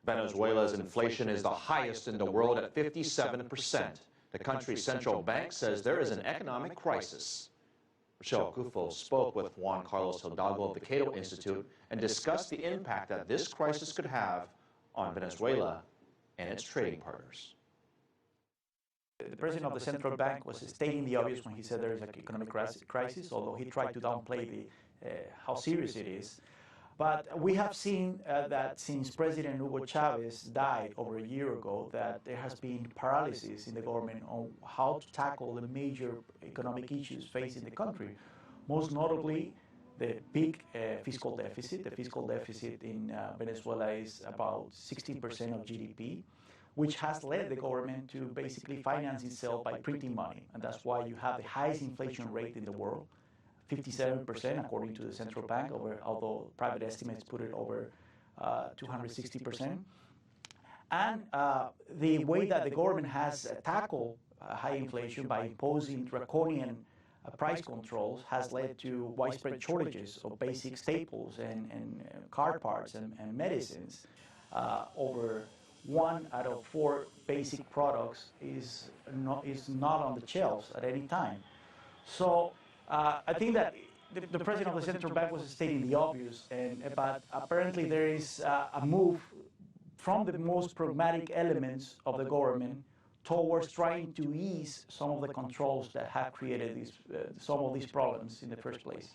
Venezuela's inflation is the highest in the world at 57%. The country's central bank says there is an economic crisis. Rochelle Gufo spoke with Juan Carlos Hidalgo of the Cato Institute and discussed the impact that this crisis could have on Venezuela and its trading partners. The president of the central bank was stating the obvious when he said there is an economic crisis, although he tried to downplay how serious it is. But we have seen that since President Hugo Chavez died over a year ago, that there has been paralysis in the government on how to tackle the major economic issues facing the country. Most notably, the big fiscal deficit. The fiscal deficit in Venezuela is about 16% of GDP, which has led the government to basically finance itself by printing money. And that's why you have the highest inflation rate in the world. 57% according to the central bank, although private estimates put it over 260%. And the way that the government has tackled high inflation by imposing draconian price controls has led to widespread shortages of basic staples and car parts and medicines. Over 1 out of 4 basic products is not on the shelves at any time. So I think that the president of the central bank was stating the obvious, but apparently there is a move from the most pragmatic elements of the government towards trying to ease some of the controls that have created some of these problems in the first place.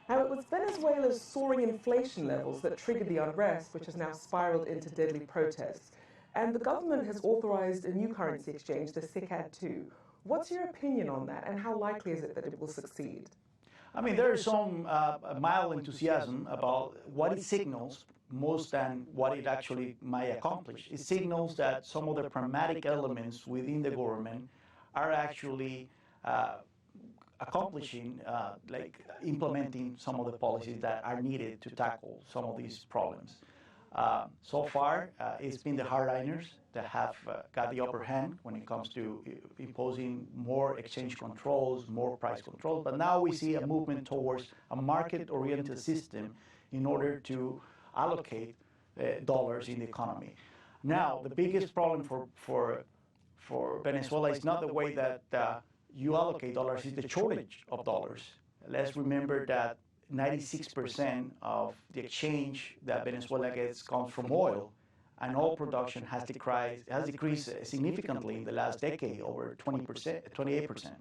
Now, it was Venezuela's soaring inflation levels that triggered the unrest, which has now spiraled into deadly protests. And the government has authorized a new currency exchange, the SICAD-2. What's your opinion on that, and how likely is it that it will succeed? I mean, there is some mild enthusiasm about what it signals most than what it actually might accomplish. It signals that some of the pragmatic elements within the government are actually accomplishing, like implementing some of the policies that are needed to tackle some of these problems. So far, it's been the hardliners that have got the upper hand when it comes to imposing more exchange controls, more price controls. But now we see a movement towards a market-oriented system in order to allocate dollars in the economy. Now, the biggest problem for Venezuela is not the way that you allocate dollars, it's the shortage of dollars. Let's remember that 96% of the exchange that Venezuela gets comes from oil, and oil production has decreased significantly in the last decade, over 28%.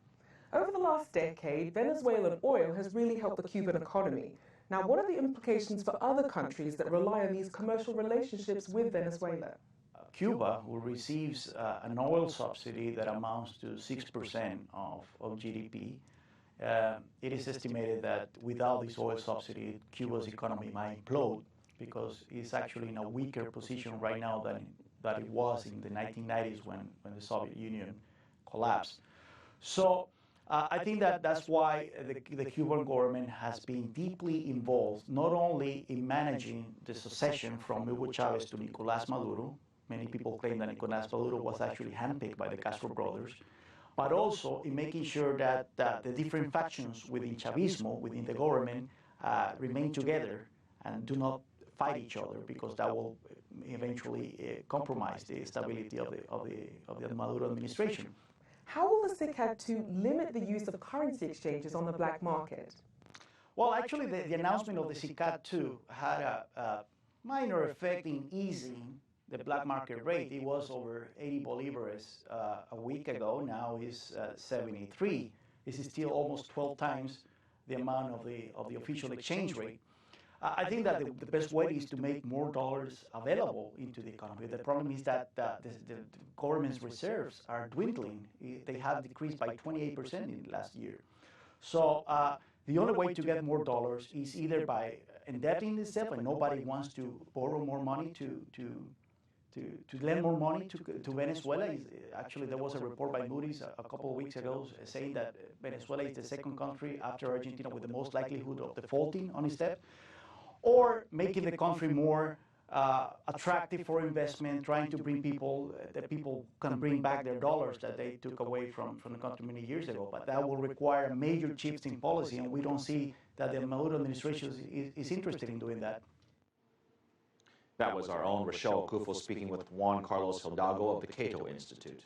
Over the last decade, Venezuelan oil has really helped the Cuban economy. Now, what are the implications for other countries that rely on these commercial relationships with Venezuela? Cuba, who receives an oil subsidy that amounts to 6% of GDP, it is estimated that without this oil subsidy, Cuba's economy might implode because it's actually in a weaker position right now than it was in the 1990s when the Soviet Union collapsed. So I think that's why the Cuban government has been deeply involved, not only in managing the succession from Hugo Chavez to Nicolás Maduro. Many people claim that Nicolás Maduro was actually handpicked by the Castro brothers, but also in making sure that the different factions within Chavismo, within the government, remain together and do not fight each other, because that will eventually compromise the stability of the Maduro administration. How will the SICAD-2 limit the use of currency exchanges on the black market? Well, actually, the announcement of the SICAD-2 had a minor effect in easing the black market rate. It was over 80 bolívares a week ago. Now it's 73. This is still almost 12 times the amount of the official exchange rate. I think that the best way is to make more dollars available into the economy. The problem is that the government's reserves are dwindling. They have decreased by 28% in the last year. So the only way to get more dollars is either by indebting itself, and nobody wants to borrow more money to lend more money to Venezuela. Actually, there was a report by Moody's a couple of weeks ago saying that Venezuela is the second country after Argentina with the most likelihood of defaulting on its debt, or making the country more attractive for investment, trying to bring people, that people can bring back their dollars that they took away from the country many years ago. But that will require major shifts in policy, and we don't see that the Maduro administration is interested in doing that. That was our own Rochelle Kufo speaking with Juan Carlos Hidalgo of the Cato Institute.